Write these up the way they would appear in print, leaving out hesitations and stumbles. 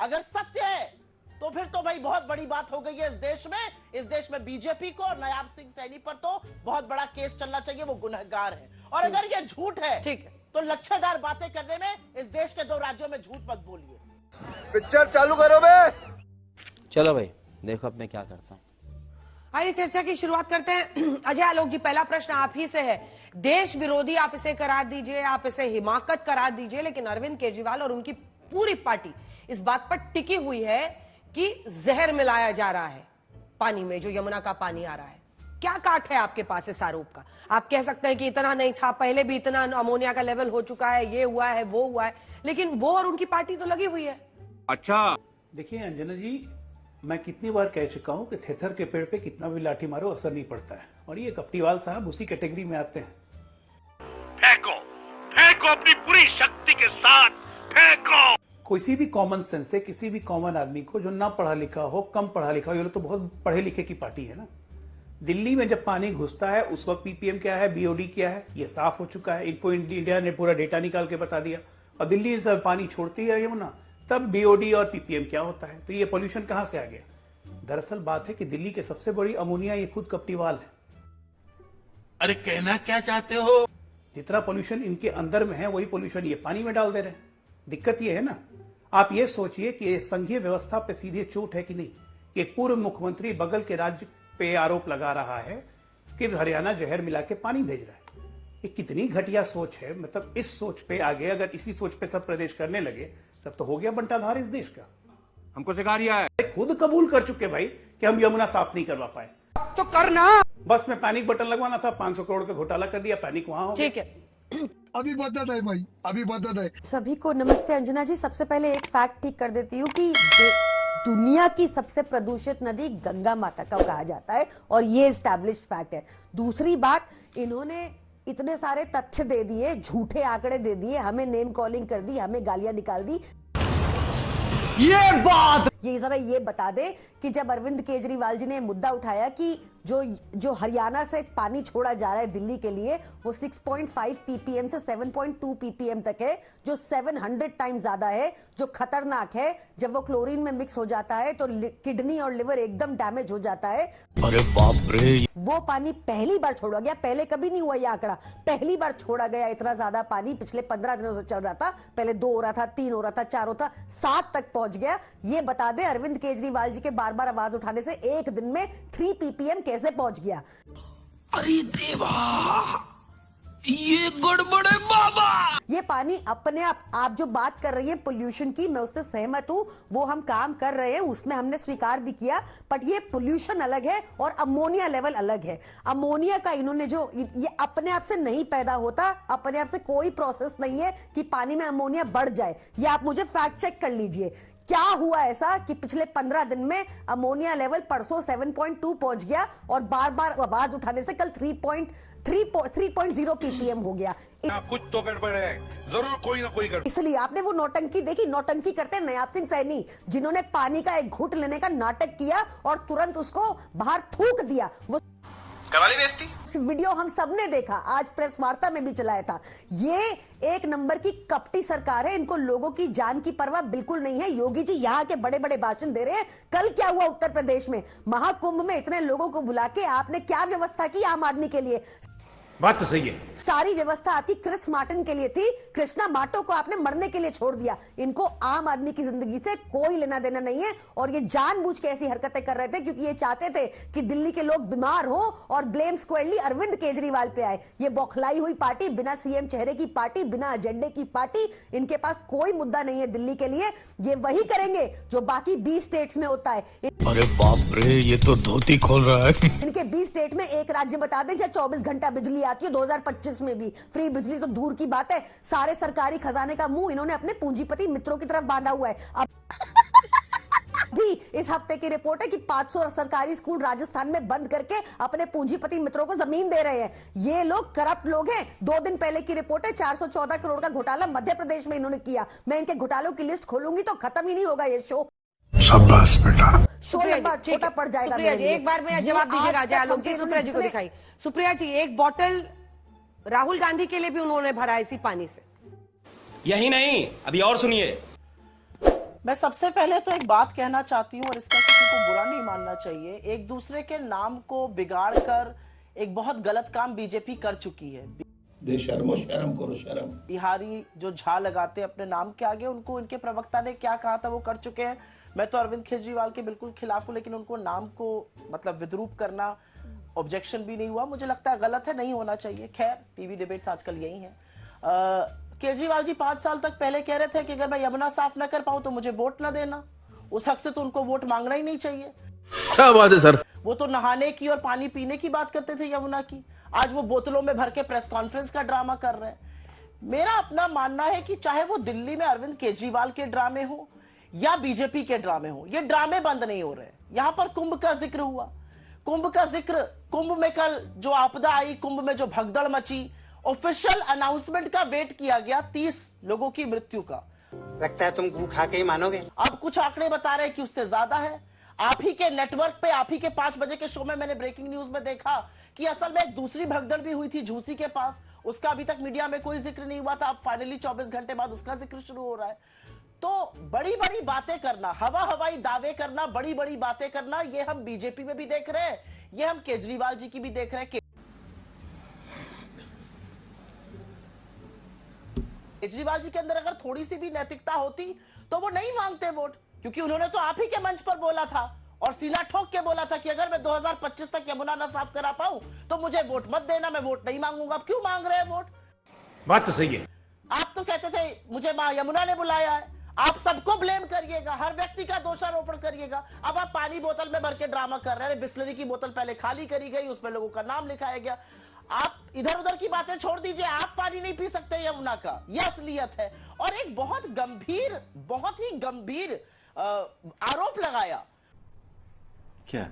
अगर सत्य है तो फिर तो भाई बहुत बड़ी बात हो गई है इस देश में बीजेपी को और नायाब सिंह सैनी पर तो बहुत बड़ा केस चलना चाहिए, वो गुनहगार है। और अगर ये झूठ है ठीक है तो लच्छेदार बातें करने में इस देश के 2 राज्यों में झूठ मत बोलिए। पिक्चर चालू करो बे। चलो भाई देखो अब मैं क्या करता हूँ। आइए चर्चा की शुरुआत करते हैं। अजय आलोक जी, पहला प्रश्न आप ही से है। देश विरोधी आप इसे करार दीजिए, आप इसे हिमाकत करार दीजिए, लेकिन अरविंद केजरीवाल और उनकी पूरी पार्टी इस बात पर टिकी हुई है कि जहर मिलाया जा रहा है पानी में, जो यमुना का पानी आ रहा है। क्या काट है आपके पास इस आरोप का? आप कह सकते हैं कि इतना नहीं था, पहले भी इतना अमोनिया का लेवल हो चुका है, ये हुआ है वो हुआ है, लेकिन वो और उनकी पार्टी तो लगी हुई है। अच्छा देखिए अंजना जी, मैं कितनी बार कह चुका हूं कि थेथर के पेड़ पे कितना भी लाठी मारो असर नहीं पड़ता है, और ये कपटीवाल साहब उसी कैटेगरी में आते हैं। फेंको फेंको अपनी पूरी शक्ति के साथ फेंको। किसी भी कॉमन सेंस से किसी भी कॉमन आदमी को जो ना पढ़ा लिखा हो, कम पढ़ा लिखा हो, ये लोग तो बहुत पढ़े लिखे की पार्टी है ना। दिल्ली में जब पानी घुसता है उस वक्त पीपीएम क्या है, बीओडी क्या है, ये साफ हो चुका है। इन्फो इंडिया ने पूरा डेटा निकाल के बता दिया। और दिल्ली से पानी छोड़ती है यमुना, तब बीओडी और पीपीएम क्या होता है। तो ये पोल्यूशन कहां से आ गया? दरअसल बात है कि दिल्ली के सबसे बड़ी अमोनिया ये खुद कपटीवाल है। अरे कहना क्या चाहते हो? जितना पोल्यूशन इनके अंदर में है वही पोल्यूशन ये पानी में डाल दे रहे हैं। दिक्कत ये है ना, आप ये सोचिए कि ये संघीय व्यवस्था पे सीधे चोट है कि नहीं कि एक पूर्व मुख्यमंत्री बगल के राज्य पे आरोप लगा रहा है कि हरियाणा जहर मिला के पानी भेज रहा है। ये कितनी घटिया सोच है। मतलब इस सोच पे आगे अगर इसी सोच पे सब प्रदेश करने लगे तब तो हो गया बंटाधार इस देश का। हमको सिखा रिया है। खुद कबूल कर चुके भाई कि हम यमुना साफ नहीं करवा पाए, तो करना बस में पैनिक बटन लगवाना था। 500 करोड़ का घोटाला कर दिया, पैनिक वहां हो गया। ठीक है, अभी बदत है भाई, अभी बदत है। सभी को नमस्ते। अंजना जी, सबसे पहले एक फैक्ट ठीक कर देती हूँ कि दुनिया की सबसे प्रदूषित नदी गंगा माता का कहा जाता है, और ये एस्टैब्लिश्ड फैक्ट है। दूसरी बात, इन्होंने इतने सारे तथ्य दे दिए, झूठे आंकड़े दे दिए, हमें नेम कॉलिंग कर दी, हमें गालियां निकाल दी। ये बात ये जरा ये बता दे कि जब अरविंद केजरीवाल जी ने मुद्दा उठाया कि जो हरियाणा से पानी छोड़ा जा रहा है दिल्ली के लिए, वो 6.5 पीपीएम से 7.2 पीपीएम तक है, जो 700 टाइम ज्यादा है, जो खतरनाक है। जब वो क्लोरीन में मिक्स हो जाता है तो किडनी और लिवर एकदम डैमेज हो जाता है। अरे बाप रे, वो पानी पहली बार छोड़ा गया, पहले कभी नहीं हुआ ये आंकड़ा, पहली बार छोड़ा गया इतना ज्यादा पानी। पिछले 15 दिनों से चल रहा था, पहले 2 हो रहा था, 3 हो रहा था, 4 होता, 7 तक पहुंच गया। ये बता दे अरविंद केजरीवाल जी के बार बार आवाज उठाने से एक दिन में 3 पीपीएम कैसे पहुंच गया? अरे देवा, ये गड़बड़ है बाबा। ये पानी अपने आप जो बात कर रही है पोल्यूशन की, मैं उससे सहमत हूं, वो हम काम कर रहे हैं, उसमें हमने स्वीकार भी किया। बट ये पोल्यूशन अलग है और अमोनिया लेवल अलग है। अमोनिया का इन्होंने जो, ये अपने आप से नहीं पैदा होता, अपने आप से कोई प्रोसेस नहीं है कि पानी में अमोनिया बढ़ जाए। ये आप मुझे फैक्ट चेक कर लीजिए। क्या हुआ ऐसा कि पिछले 15 दिन में अमोनिया लेवल परसों 7.2 पहुंच गया और बार बार आवाज उठाने से कल 3.0 पीपीएम हो गया। कुछ तो गड़बड़ है, जरूर कोई ना कोई गड़बड़। इसलिए आपने वो नौटंकी देखी, नौटंकी करते हैं नायाब सिंह सैनी, जिन्होंने पानी का एक घूंट लेने का नाटक किया और तुरंत उसको बाहर थूक दिया। वो कराली बेइज्जती। वीडियो हम सबने देखा, आज प्रेस वार्ता में भी चलाया था। ये एक नंबर की कपटी सरकार है, इनको लोगों की जान की परवाह बिल्कुल नहीं है। योगी जी यहाँ के बड़े बड़े भाषण दे रहे हैं। कल क्या हुआ उत्तर प्रदेश में, महाकुंभ में इतने लोगों को बुला के आपने क्या व्यवस्था की आम आदमी के लिए? बात तो सही है। सारी व्यवस्था आपकी क्रिस मार्टिन के लिए थी, कृष्णा माटो को आपने मरने के लिए छोड़ दिया। इनको आम आदमी की जिंदगी से कोई लेना देना नहीं है, और ये जानबूझ के ऐसी हरकतें कर रहे थे क्योंकि ये चाहते थे कि दिल्ली के लोग बीमार हो और ब्लेम स्क्वायरली अरविंद केजरीवाल पे आए। ये बौखलाई हुई पार्टी, बिना सीएम चेहरे की पार्टी, बिना एजेंडे की पार्टी, इनके पास कोई मुद्दा नहीं है दिल्ली के लिए। ये वही करेंगे जो बाकी 20 स्टेट्स में होता है। अरे बाप रे, ये तो धोती खोल रहा है। इनके 20 स्टेट में एक राज्य बता दें जहाँ 24 घंटा बिजली आती है, 2025 में भी फ्री बिजली तो दूर की बात है। सारे सरकारी खजाने का मुंह इन्होंने अपने पूंजीपति मित्रों की तरफ बांधा हुआ है। अब भी इस हफ्ते की रिपोर्ट है कि 500 सरकारी स्कूल राजस्थान में बंद करके अपने पूंजीपति मित्रों को जमीन दे रहे हैं। ये लोग करप्ट लोग हैं। 2 दिन पहले की रिपोर्ट है, 414 करोड़ का घोटाला मध्य प्रदेश में इन्होंने किया। मैं इनके घोटालों की लिस्ट खोलूंगी तो खत्म ही नहीं होगा ये शो। शाबाश बेटा। शो लंबा छोटा पड़ जाएगा। सुप्रिया जी, एक बार में जवाब दीजिए राजा आलोक जी। सुप्रिया जी को दिखाई। सुप्रिया जी, एक बॉटल राहुल गांधी के लिए भी उन्होंने भरा इसी पानी से। यही नहीं, अभी और सुनिए। मैं सबसे पहले तो एक बात कहना चाहती हूँ और इसका किसी को बुरा नहीं मानना चाहिए। एक दूसरे के नाम को बिगाड़ कर एक बहुत गलत काम बीजेपी कर चुकी है। बेशर्मो शर्म करो शर्म। बिहारी जो झा लगाते अपने नाम के आगे, उनको इनके प्रवक्ता ने क्या कहा था वो कर चुके हैं। मैं तो अरविंद केजरीवाल के बिल्कुल खिलाफ हूं, लेकिन उनको नाम को मतलब विद्रूप करना ऑब्जेक्शन भी नहीं हुआ, मुझे लगता है गलत है, नहीं होना चाहिए। खैर टीवी डिबेट्स आजकल यही है। केजरीवाल जी 5 साल तक पहले कह रहे थे कि अगर मैं यमुना साफ ना कर पाऊं तो मुझे वोट ना देना। उस हक से तो उनको वोट मांगना ही नहीं चाहिए। क्या बात है सर। वो तो नहाने की और पानी पीने की बात करते थे यमुना की, आज वो बोतलों में भर के प्रेस कॉन्फ्रेंस का ड्रामा कर रहे हैं। मेरा अपना मानना है कि चाहे वो दिल्ली में अरविंद केजरीवाल के ड्रामे हो या बीजेपी के ड्रामे हो, ये ड्रामे बंद नहीं हो रहे। यहां पर कुंभ का जिक्र हुआ, कुंभ में कल जो आपदा आई, कुंभ में जो भगदड़ मची, ऑफिशियल अनाउंसमेंट का वेट किया गया 30 लोगों की मृत्यु का। लगता है तुम गू खा के ही मानोगे। अब कुछ आंकड़े बता रहे हैं कि उससे ज्यादा है। आप ही के नेटवर्क पे, आप ही के 5 बजे के शो में मैंने ब्रेकिंग न्यूज में देखा कि असल में एक दूसरी भगदड़ भी हुई थी झूसी के पास, उसका अभी तक मीडिया में कोई जिक्र नहीं हुआ था। अब फाइनली 24 घंटे बाद उसका जिक्र शुरू हो रहा है। तो बड़ी बड़ी बातें करना, हवाई दावे करना, बड़ी बड़ी बातें करना, ये हम बीजेपी में भी देख रहे हैं, ये हम केजरीवाल जी की भी देख रहे हैं। केजरीवाल जी के अंदर अगर थोड़ी सी भी नैतिकता होती तो वो नहीं मांगते वोट, क्योंकि उन्होंने तो आप ही के मंच पर बोला था और सीना ठोक के बोला था कि अगर मैं 2025 तक यमुना ना साफ करा पाऊं तो मुझे वोट मत देना, मैं वोट नहीं मांगूंगा। अब क्यों मांग रहे हैं वोट? बात तो सही है। आप तो कहते थे मुझे मां यमुना ने बुलाया है, आप सबको ब्लेम करिएगा, हर व्यक्ति का दोषारोपण करिएगा। अब आप पानी बोतल में भर के ड्रामा कर रहे हैं। बिस्लरी की बोतल पहले खाली करी गई, उसमें लोगों का नाम लिखाया गया। आप इधर उधर की बातें छोड़ दीजिए, आप पानी नहीं पी सकते यमुना का, यह असलियत है। और एक बहुत ही गंभीर आरोप लगाया। क्या?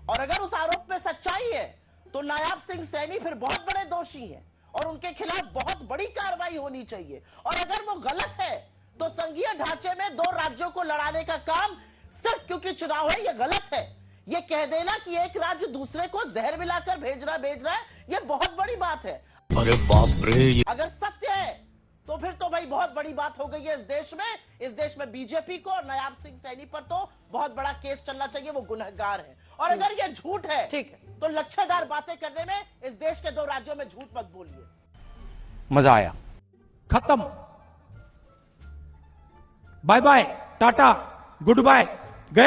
और अगर उस आरोप में सच्चाई है तो नायाब सिंह सैनी फिर बहुत बड़े दोषी हैं और उनके खिलाफ बहुत बड़ी कार्रवाई होनी चाहिए। और अगर वो गलत है तो संघीय ढांचे में 2 राज्यों को लड़ाने का काम सिर्फ क्योंकि चुनाव है, ये गलत है। ये कह देना कि एक राज्य दूसरे को जहर मिलाकर भेज रहा है, ये बहुत बड़ी बात है। अरे बाप रे। अगर सत्य है तो फिर तो भाई बहुत बड़ी बात हो गई है इस देश में बीजेपी को और नायाब सिंह सैनी पर तो बहुत बड़ा केस चलना चाहिए, वो गुनहगार है। और अगर ये झूठ है ठीक है, तो लच्छेदार बातें करने में इस देश के 2 राज्यों में झूठ मत बोलिए। मजा आया। खत्म। Bye bye, tata, good bye, गया।